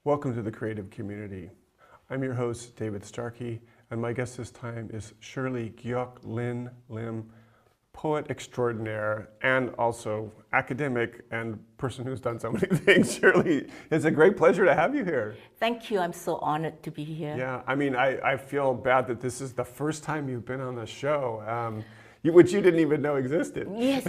Welcome to the Creative Community. I'm your host, David Starkey, and my guest this time is Shirley Gyok Lin Lim, poet extraordinaire and also academic and person who's done so many things. Shirley, it's a great pleasure to have you here. Thank you. I'm so honored to be here. Yeah, I mean, I feel bad that this is the first time you've been on the show, which you didn't even know existed. Yes,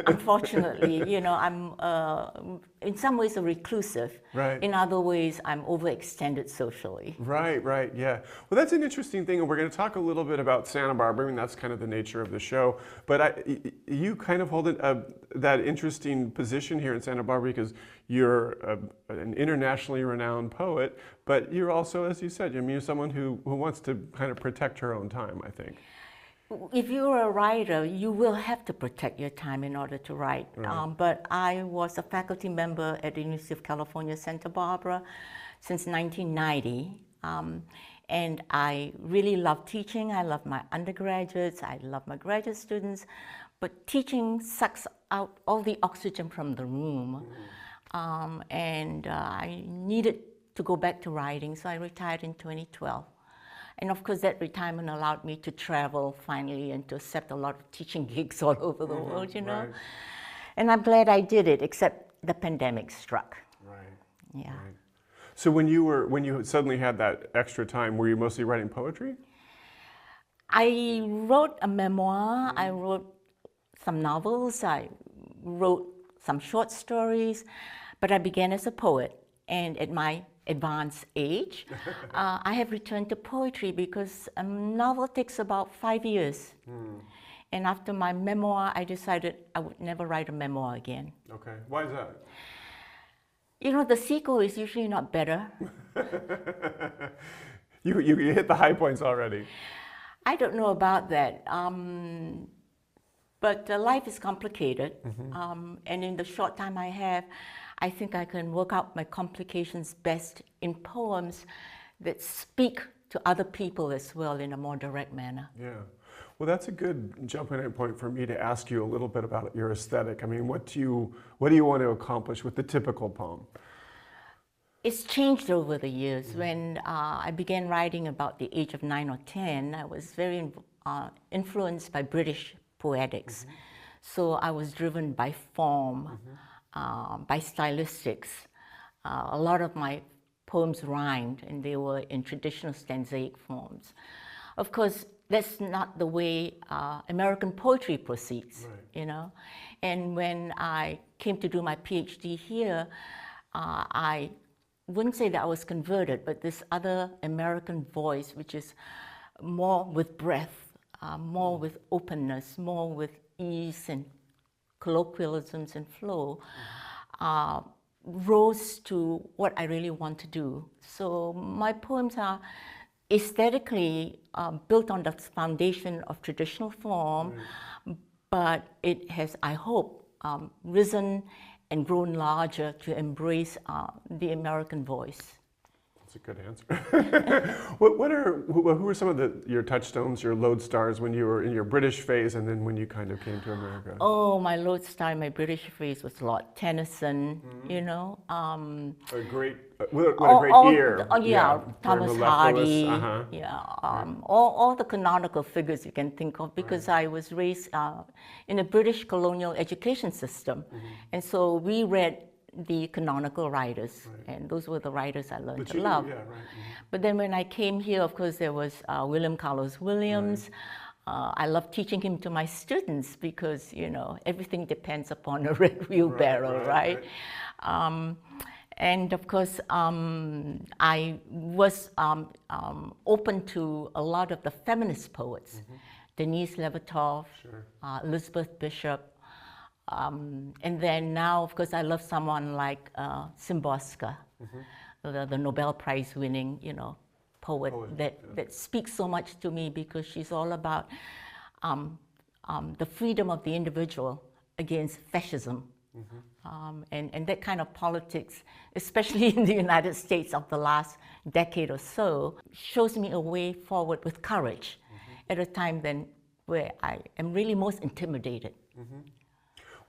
unfortunately, I'm in some ways a reclusive. Right. In other ways, I'm overextended socially. Right, yeah. Well, that's an interesting thing, and we're going to talk a little bit about Santa Barbara. I mean, that's kind of the nature of the show. But you kind of hold that interesting position here in Santa Barbara because you're an internationally renowned poet, but you're also, as you said, you're someone who wants to kind of protect her own time, I think. If you're a writer, you will have to protect your time in order to write. Right. But I was a faculty member at the University of California, Santa Barbara since 1990. And I really love teaching. I love my undergraduates. I love my graduate students. But teaching sucks out all the oxygen from the room. And I needed to go back to writing, so I retired in 2012. And of course, that retirement allowed me to travel finally and to accept a lot of teaching gigs all over the world, you know. Right. And I'm glad I did it, except the pandemic struck. Right. Yeah. Right. So when you suddenly had that extra time, were you mostly writing poetry? I wrote a memoir. I wrote some novels. I wrote some short stories. But I began as a poet. And at my advanced age, I have returned to poetry because a novel takes about 5 years. And after my memoir, I decided I would never write a memoir again. Okay, why is that? You know, the sequel is usually not better. You hit the high points already. I don't know about that. But life is complicated. And in the short time I have, I think I can work out my complications best in poems that speak to other people as well in a more direct manner. Yeah. Well, that's a good jumping point for me to ask you a little bit about your aesthetic. I mean, what do you want to accomplish with the typical poem? It's changed over the years. When I began writing about the age of 9 or 10, I was very influenced by British poetics. So I was driven by form, by stylistics. A lot of my poems rhymed, and they were in traditional stanzaic forms. Of course, that's not the way American poetry proceeds, you know. And when I came to do my PhD here, I wouldn't say that I was converted, but this other American voice, which is more with breath, more with openness, more with ease and colloquialisms and flow, rose to what I really want to do. So my poems are aesthetically built on the foundation of traditional form, but it has, I hope, risen and grown larger to embrace the American voice. That's a good answer. Who were some of your touchstones, your lodestars when you were in your British phase and then when you kind of came to America? Oh, my lodestar, my British phase was Lord Tennyson, you know. A great ear. Thomas Hardy. All the canonical figures you can think of, because I was raised in a British colonial education system. And so we read the canonical writers, and those were the writers I learned to love. But then when I came here, of course, there was William Carlos Williams. I love teaching him to my students because, you know, everything depends upon a red wheelbarrow, right? And of course, I was open to a lot of the feminist poets, Denise Levertov, Elizabeth Bishop. And then now, of course, I love someone like Szymborska, the Nobel Prize winning, you know, poet that speaks so much to me because she's all about the freedom of the individual against fascism. And that kind of politics, especially in the United States of the last decade or so, shows me a way forward with courage at a time then where I am really most intimidated.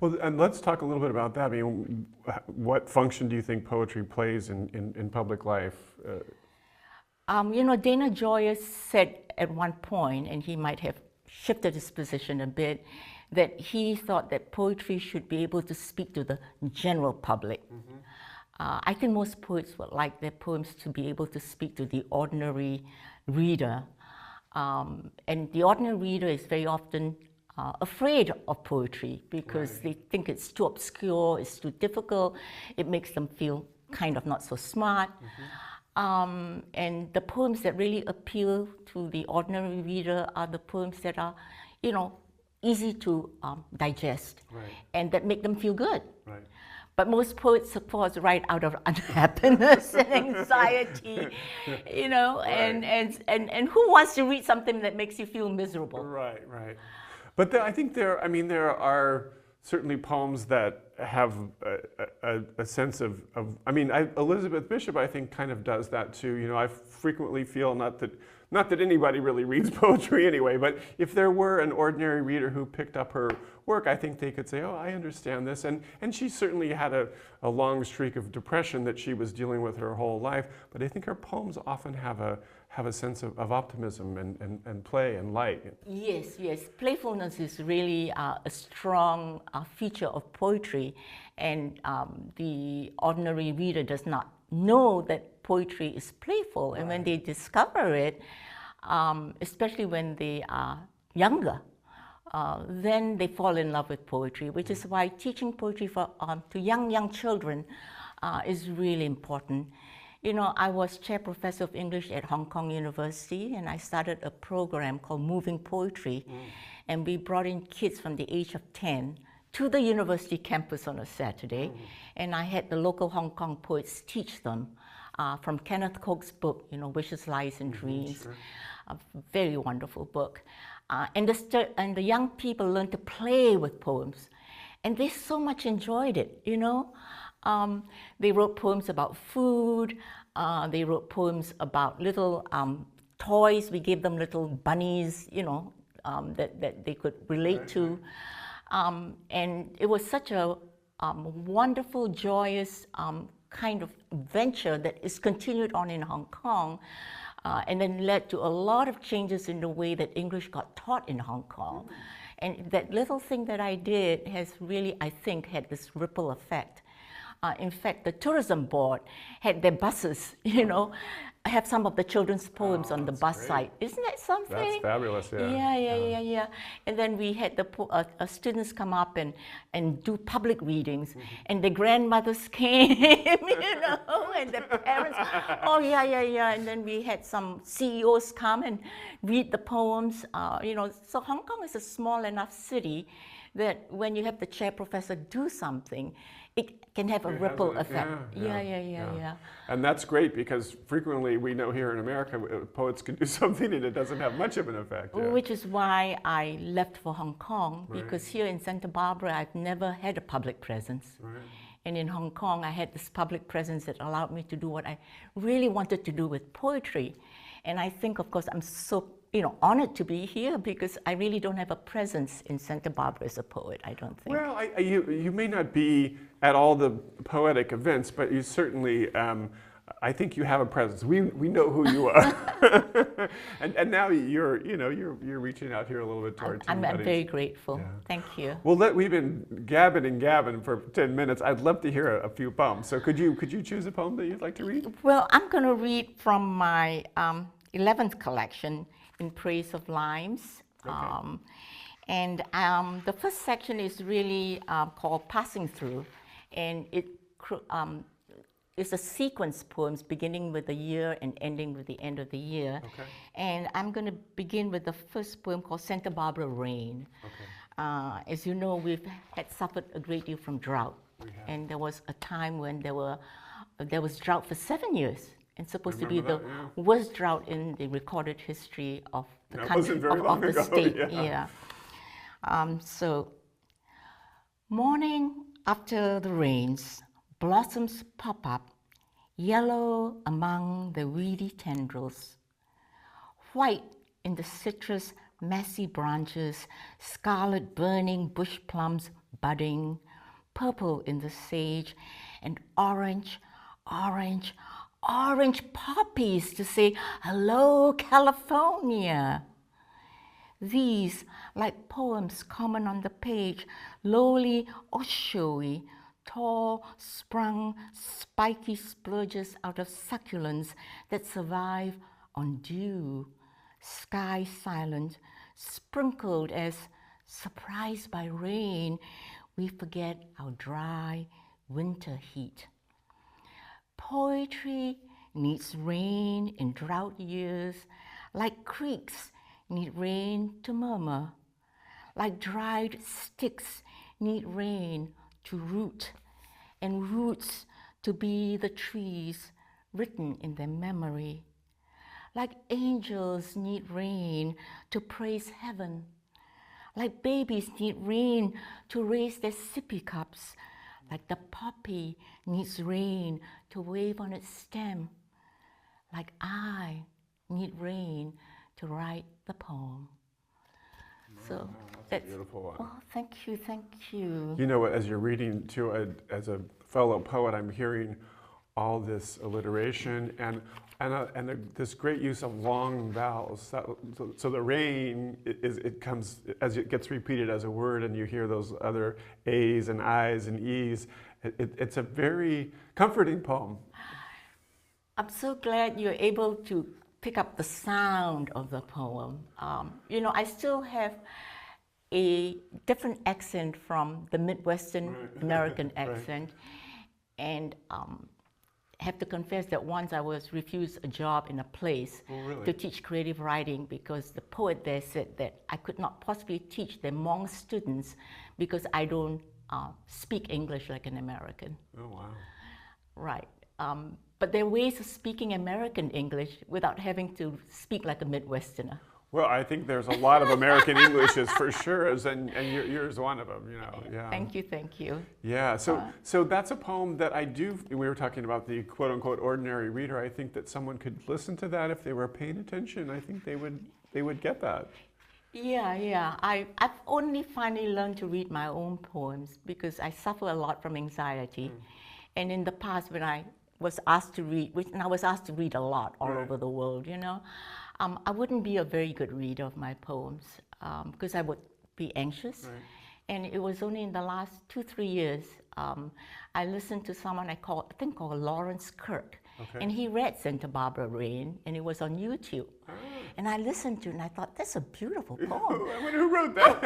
Well, and let's talk a little bit about that. I mean, what function do you think poetry plays in public life? You know, Dana Joyce said at one point, and he might have shifted his position a bit, that he thought that poetry should be able to speak to the general public. Mm-hmm. I think most poets would like their poems to be able to speak to the ordinary reader. And the ordinary reader is very often afraid of poetry because they think it's too obscure, it's too difficult, it makes them feel kind of not so smart. Mm-hmm. And the poems that really appeal to the ordinary reader are the poems that are, you know, easy to digest and that make them feel good. Right. But most poets, of course, write out of unhappiness and anxiety, you know, and who wants to read something that makes you feel miserable? Right, right. But I think there are certainly poems that have a sense of I mean, Elizabeth Bishop, I think, kind of does that too. You know, I frequently feel, not that anybody really reads poetry anyway, but if there were an ordinary reader who picked up her work, I think they could say, oh, I understand this. And she certainly had a long streak of depression that she was dealing with her whole life, but I think her poems often have a sense of optimism and play and light. Yes, yes. Playfulness is really a strong feature of poetry, and the ordinary reader does not know that poetry is playful. And when they discover it, especially when they are younger, then they fall in love with poetry, which is why teaching poetry to young children is really important. You know, I was chair professor of English at Hong Kong University, and I started a program called Moving Poetry, and we brought in kids from the age of 10 to the university campus on a Saturday, and I had the local Hong Kong poets teach them from Kenneth Coke's book, you know, Wishes, Lies, and Dreams, a very wonderful book. And the young people learned to play with poems, and they so much enjoyed it, you know. They wrote poems about food, they wrote poems about little toys. We gave them little bunnies, you know, that they could relate to. And it was such a wonderful, joyous kind of venture that is continued on in Hong Kong, and then led to a lot of changes in the way that English got taught in Hong Kong. And that little thing that I did has really, I think, had this ripple effect. In fact, the tourism board had their buses, you know, have some of the children's poems on the bus side. Isn't that something? That's fabulous, yeah. Yeah. And then we had the students come up and do public readings, and the grandmothers came, you know, and the parents, oh yeah. And then we had some CEOs come and read the poems, you know. So Hong Kong is a small enough city that when you have the chair professor do something, it can have a ripple effect. Yeah. And that's great, because frequently we know here in America, poets can do something and it doesn't have much of an effect. Yeah. Which is why I left for Hong Kong, because here in Santa Barbara, I've never had a public presence. And in Hong Kong, I had this public presence that allowed me to do what I really wanted to do with poetry. And I think, of course, I'm so honored to be here, because I really don't have a presence in Santa Barbara as a poet, I don't think. Well, you may not be at all the poetic events, but you certainly, I think you have a presence. We know who you are. and now you're reaching out here a little bit towards I'm very grateful. Yeah. Thank you. Well, we've been gabbing for 10 minutes. I'd love to hear a few poems. So could you choose a poem that you'd like to read? Well, I'm going to read from my 11th collection, In Praise of Limes. Okay. And the first section is really called Passing Through, and it's a sequence poems beginning with the year and ending with the end of the year. Okay. And I'm going to begin with the first poem called Santa Barbara Rain. Okay. As you know, we've had suffered a great deal from drought, and there was a time when there was drought for 7 years. And supposed to be the worst drought in the recorded history of the country, of the state. Yeah. So, morning after the rains, blossoms pop up, yellow among the weedy tendrils, white in the citrus messy branches, scarlet burning bush plums budding, purple in the sage, and orange, orange, orange poppies to say, "Hello, California." These, like poems common on the page, lowly or showy, tall, sprung, spiky splurges out of succulents that survive on dew, sky silent, sprinkled as surprised by rain, we forget our dry winter heat. Poetry needs rain in drought years, like creeks need rain to murmur, like dried sticks need rain to root, and roots to be the trees written in their memory. Like angels need rain to praise heaven, like babies need rain to raise their sippy cups, like the poppy needs rain to wave on its stem, like I need rain to write the poem. So that's a beautiful one. Oh, thank you, thank you. You know, as you're reading too, as a fellow poet, I'm hearing all this alliteration and this great use of long vowels. So the rain it comes as it gets repeated as a word, and you hear those other A's and I's and E's. It's a very comforting poem. I'm so glad you're able to pick up the sound of the poem. You know, I still have a different accent from the Midwestern American accent, and have to confess that once I was refused a job in a place to teach creative writing because the poet there said that I could not possibly teach the Hmong students because I don't speak English like an American. Oh, wow. Right. But there are ways of speaking American English without having to speak like a Midwesterner. Well, I think there's a lot of American Englishes for sure, and yours one of them, you know. Yeah. Thank you, thank you. Yeah, so that's a poem that I do, we were talking about the quote-unquote ordinary reader. I think that someone could listen to that if they were paying attention. I think they would get that. Yeah. I've only finally learned to read my own poems because I suffer a lot from anxiety. And in the past when I was asked to read, and I was asked to read a lot all over the world, you know, I wouldn't be a very good reader of my poems because I would be anxious. And it was only in the last 2-3 years I listened to someone I think called Lawrence Kirk. And he read Santa Barbara Rain, and it was on YouTube. And I listened to it and I thought, that's a beautiful poem. I wonder who wrote that.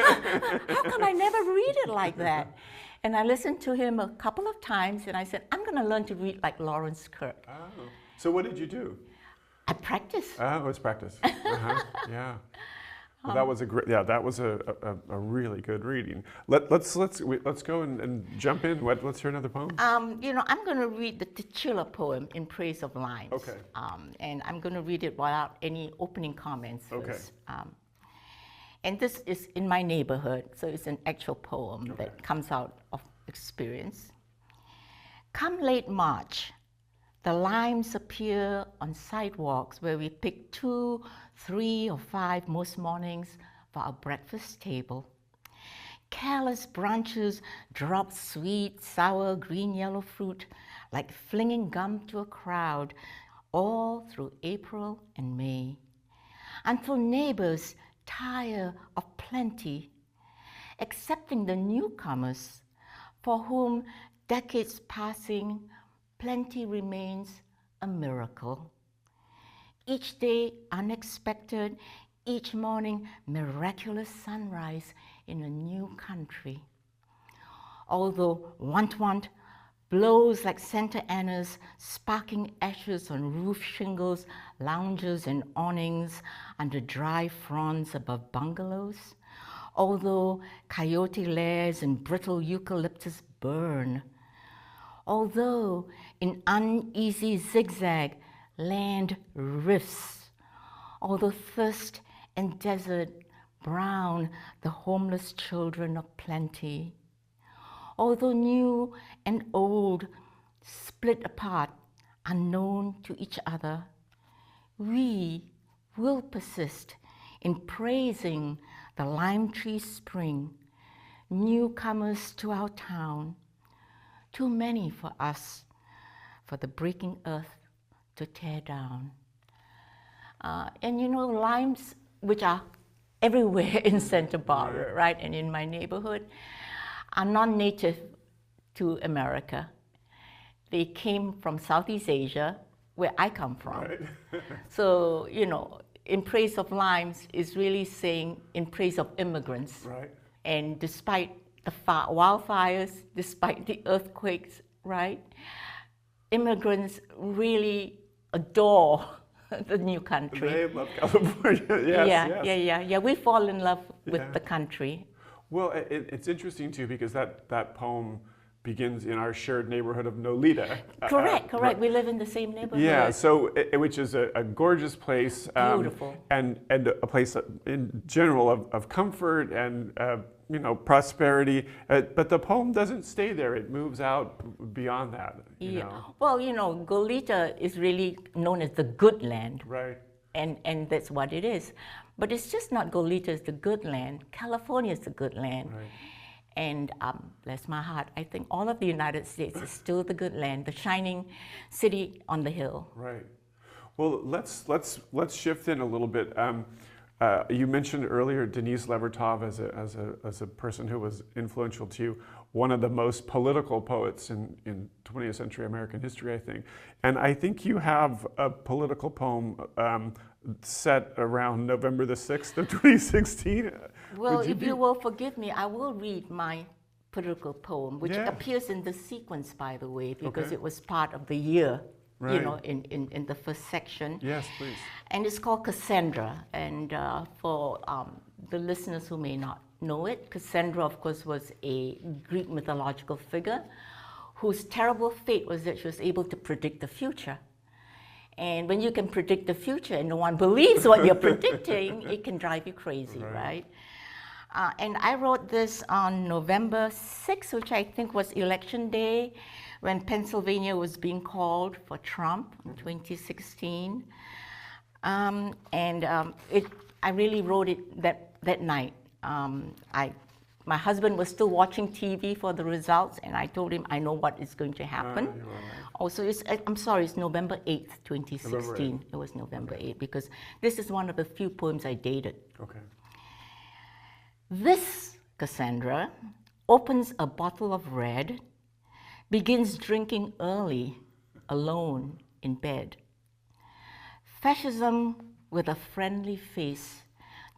How come I never read it like that? And I listened to him a couple of times and I said, I'm going to learn to read like Lawrence Kirk. Oh. So what did you do? I practiced. Oh, it's practice. Yeah. Well, that was a really good reading. Let's go and jump in. Let's hear another poem. You know, I'm going to read the titular poem in praise of limes. Okay. And I'm going to read it without any opening comments first. Okay. And this is in my neighborhood, so it's an actual poem that comes out of experience. Come late March, the limes appear on sidewalks where we pick 2, 3, or 5 most mornings for our breakfast table. Careless branches drop sweet, sour, green, yellow fruit like flinging gum to a crowd all through April and May, until neighbors tire of plenty, accepting the newcomers for whom decades passing, plenty remains a miracle. Each day unexpected, each morning miraculous sunrise in a new country. Although want blows like Santa Anna's, sparking ashes on roof shingles, lounges and awnings under dry fronds above bungalows. Although coyote lairs and brittle eucalyptus burn. Although in uneasy zigzag land rifts. Although thirst and desert brown the homeless children of plenty. Although new and old split apart, unknown to each other, we will persist in praising the lime tree spring, newcomers to our town, too many for us, for the breaking earth to tear down. And you know, limes, which are everywhere in Santa Barbara, right, and in my neighborhood, are non-native to America. They came from Southeast Asia, where I come from. Right. So, you know, in praise of limes is really saying in praise of immigrants. Right. And despite the wildfires, despite the earthquakes, right, immigrants really adore the new country. They love California. Yes, Yeah. We fall in love with Yeah. the country. Well, it's interesting too because that poem begins in our shared neighborhood of Nolita. Correct. We live in the same neighborhood. Yeah, so which is a gorgeous place. Beautiful. And a place in general of comfort and you know, prosperity. But the poem doesn't stay there. It moves out beyond that. You know? Well, you know, Goleta is really known as the good land. Right. And that's what it is. But it's just not Goleta is the good land. California is the good land. Right. And bless my heart, I think all of the United States is still the good land, the shining city on the hill. Right. Well, let's shift in a little bit. You mentioned earlier Denise Levertov as a person who was influential to you, one of the most political poets in 20th century American history, I think. And I think you have a political poem set around November the 6th of 2016. Well, if you will forgive me, I will read my political poem, which appears in the sequence, by the way, because it was part of the year, you know, in the first section. Yes, please. And it's called Cassandra. And for the listeners who may not know it, Cassandra, of course, was a Greek mythological figure whose terrible fate was that she was able to predict the future. And when you can predict the future and no one believes what you're predicting, it can drive you crazy, right? And I wrote this on November 6th, which I think was election day, when Pennsylvania was being called for Trump in 2016. I really wrote it that night. My husband was still watching TV for the results, and I told him I know what is going to happen. Also, I'm sorry, it's November 8th, 2016. November 8th. It was November 8th, because this is one of the few poems I dated. Okay. This, Cassandra, opens a bottle of red, begins drinking early, alone in bed. Fascism with a friendly face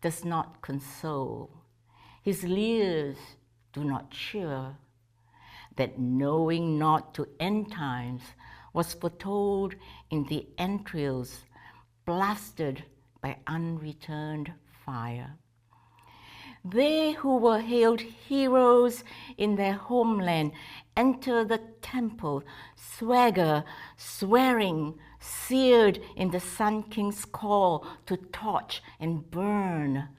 does not console. His leers do not cheer. That knowing not to end times was foretold in the entrails, blasted by unreturned fire. They who were hailed heroes in their homeland enter the temple, swagger, swearing, seared in the Sun King's call to torch and burn.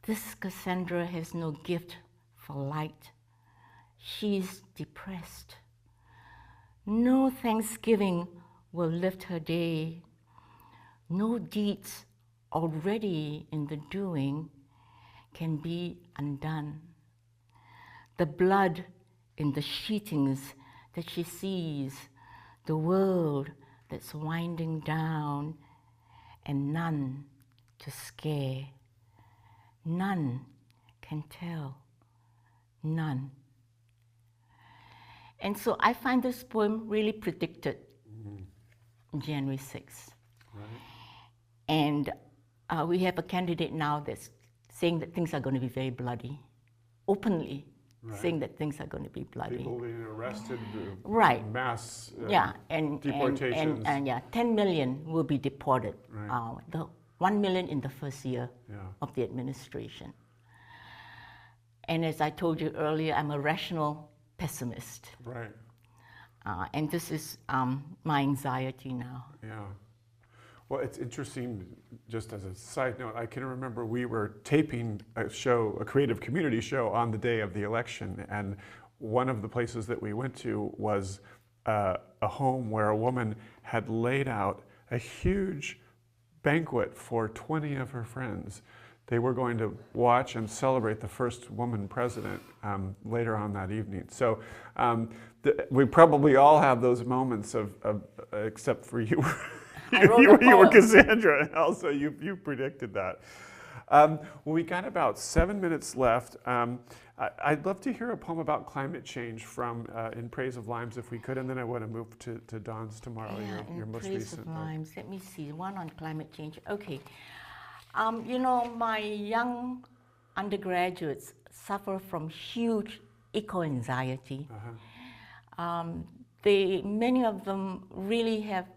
This Cassandra has no gift for light. She's depressed. No thanksgiving will lift her day. No deeds already in the doing can be undone. The blood in the sheetings that she sees, the world that's winding down, and none to scare. None can tell. None. And so I find this poem really predicted January 6th. Right. And we have a candidate now that's saying that things are going to be very bloody, openly saying that things are going to be bloody. People being arrested, mass deportations. And 10 million will be deported. Right. The 1 million in the first year of the administration. And as I told you earlier, I'm a rational pessimist. Right. And this is my anxiety now. Yeah. Well, it's interesting, just as a side note, I can remember we were taping a show, a creative community show, on the day of the election, and one of the places that we went to was a home where a woman had laid out a huge banquet for 20 of her friends they were going to watch and celebrate the first woman president later on that evening. So we probably all have those moments of except for you. You were Cassandra, and also you predicted that. Well, we got about 7 minutes left. I'd love to hear a poem about climate change from In Praise of Limes, if we could, and then I want to move to Dawn's tomorrow, your most recent. In Praise of Limes. Let me see, one on climate change. Okay. You know, my young undergraduates suffer from huge eco-anxiety. Many of them really have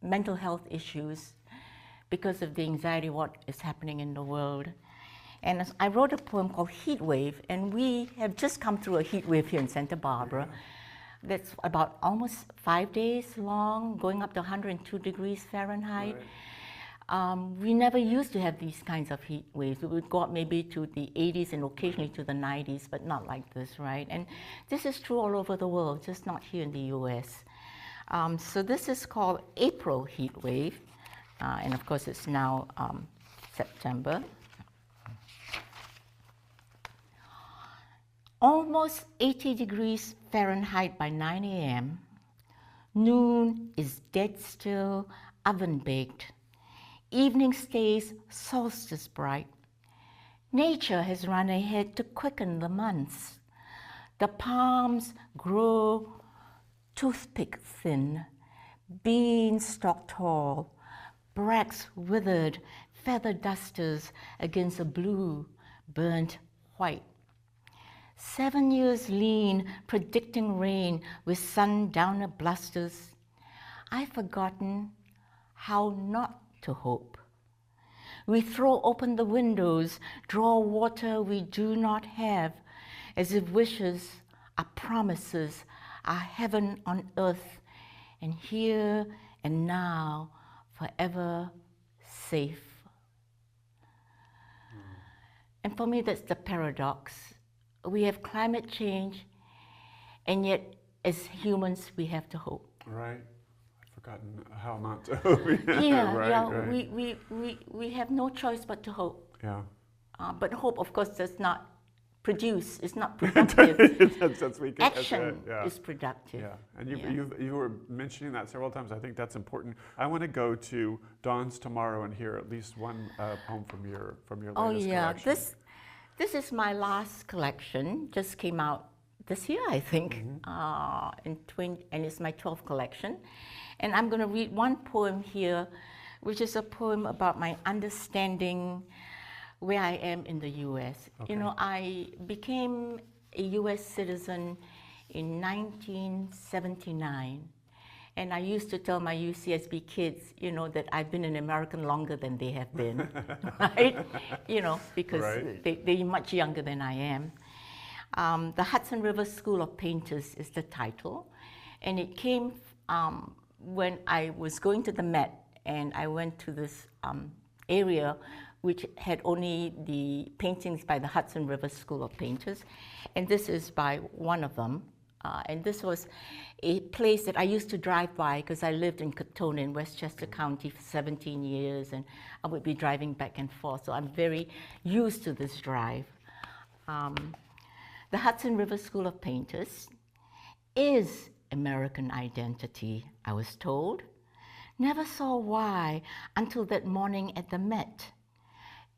mental health issues because of the anxiety what is happening in the world. And I wrote a poem called Heat Wave, and we have just come through a heat wave here in Santa Barbara. That's about almost 5 days long, going up to 102 degrees Fahrenheit. Right. We never used to have these kinds of heat waves. We would go up maybe to the 80s and occasionally to the 90s, but not like this, right? And this is true all over the world, just not here in the US. So this is called April heat wave, and of course it's now September. Almost 80 degrees Fahrenheit by 9 a.m. Noon is dead still, oven baked. Evening stays solstice bright. Nature has run ahead to quicken the months. The palms grow toothpick thin, beanstalk tall, bracts withered, feather dusters against a blue, burnt white. 7 years lean, predicting rain with sundowner blusters. I've forgotten how not to hope. We throw open the windows, draw water we do not have, as if wishes are promises, are heaven on earth, and here and now, forever safe. And for me, that's the paradox. We have climate change, and yet, as humans, we have to hope. Right. Forgotten how not to hope. Right. We have no choice but to hope. Yeah. But hope, of course, does not produce. It's not productive. Action is productive. Yeah. And you were mentioning that several times. I think that's important. I want to go to Dawn's tomorrow and hear at least one poem from your latest collection. This is my last collection. Just came out this year, I think, and it's my 12th collection. And I'm going to read one poem here, which is a poem about my understanding where I am in the U.S. Okay. You know, I became a U.S. citizen in 1979. And I used to tell my UCSB kids, you know, that I've been an American longer than they have been, right? You know, because they're much younger than I am. The Hudson River School of Painters is the title. And it came when I was going to the Met, and I went to this area which had only the paintings by the Hudson River School of Painters. And this is by one of them. And this was a place that I used to drive by because I lived in Katona in Westchester County for 17 years, and I would be driving back and forth. So I'm very used to this drive. The Hudson River School of Painters is American identity, I was told. Never saw why until that morning at the Met.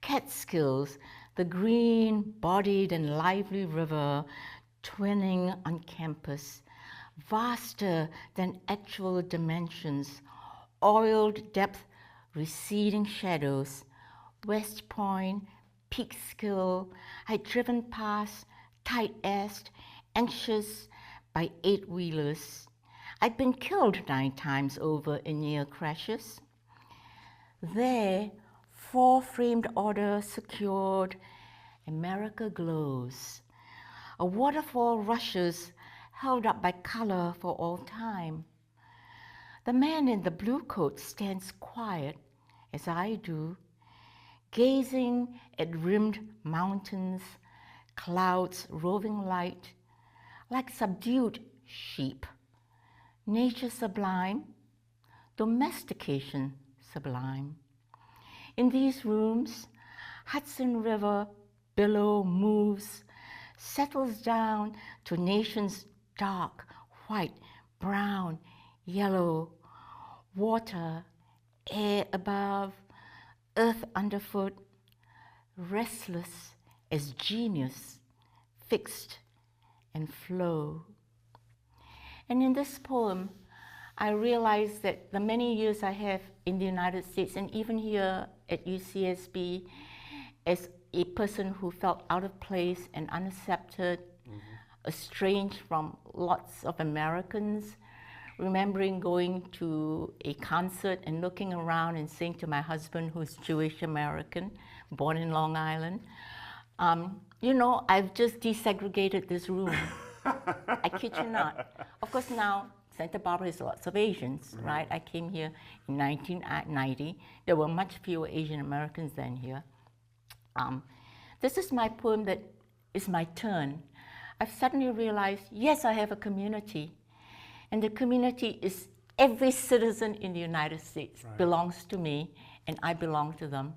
Catskills, the green-bodied and lively river, twinning on campus, vaster than actual dimensions, oiled depth, receding shadows, West Point, Peekskill, I'd driven past, tight-assed, anxious by 8-wheelers. I'd been killed 9 times over in near crashes. There, 4-framed order secured, America glows. A waterfall rushes, held up by color for all time. The man in the blue coat stands quiet, as I do, gazing at rimmed mountains, clouds roving light, like subdued sheep. Nature sublime, domestication sublime. In these rooms, Hudson River below moves, settles down to nations dark, white, brown, yellow, water, air above, earth underfoot, restless as genius, fixed and flow. And in this poem, I realized that the many years I have in the United States and even here at UCSB as a person who felt out of place and unaccepted, estranged from lots of Americans, remembering going to a concert and looking around and saying to my husband, who's Jewish American, born in Long Island, you know, I've just desegregated this room. I kid you not. Of course now, Santa Barbara has lots of Asians, right? I came here in 1990. There were much fewer Asian Americans than here. This is my poem that is my turn. I've suddenly realized, yes, I have a community. And the community is every citizen in the United States belongs to me, and I belong to them.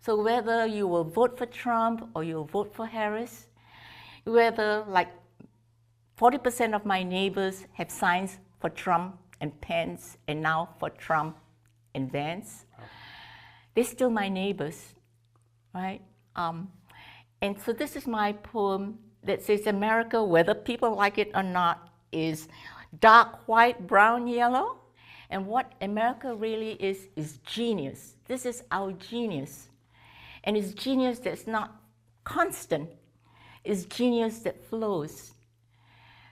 So whether you will vote for Trump or you'll vote for Harris, whether like 40% of my neighbors have signs for Trump and Pence, and now for Trump and Vance, they're still my neighbors, right? And so this is my poem that says America, whether people like it or not, is dark, white, brown, yellow. And what America really is genius. This is our genius. And it's genius that's not constant. It's genius that flows.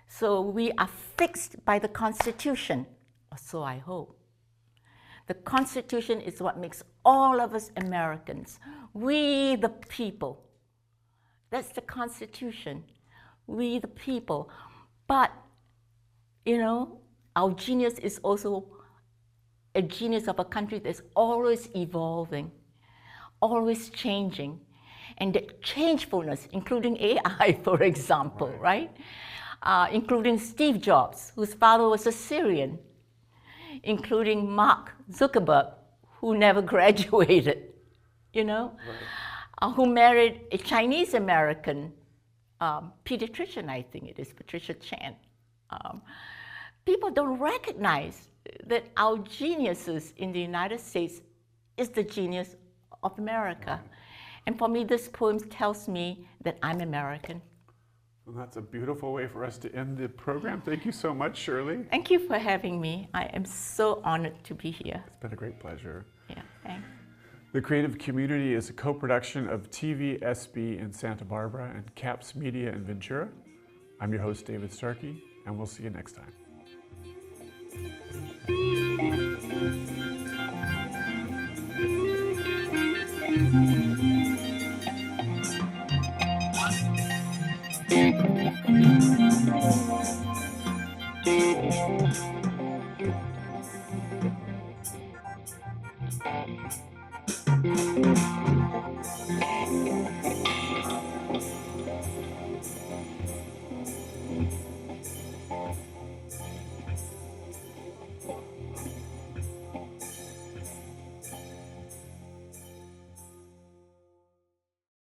So we are fixed by the Constitution, or so I hope. The Constitution is what makes all of us Americans. We the people. That's the Constitution. We the people. But, you know, our genius is also a genius of a country that's always evolving, always changing. And the changefulness, including AI, for example, right? Including Steve Jobs, whose father was a Syrian, including Mark Zuckerberg, who never graduated, you know, who married a Chinese American pediatrician, I think it is, Patricia Chan. People don't recognize that our geniuses in the United States is the genius of America. And for me, this poem tells me that I'm American. Well, that's a beautiful way for us to end the program. Thank you so much, Shirley. Thank you for having me. I am so honored to be here. It's been a great pleasure. Yeah, thanks. The Creative Community is a co-production of TVSB in Santa Barbara and CAPS Media in Ventura. I'm your host, David Starkey, and we'll see you next time.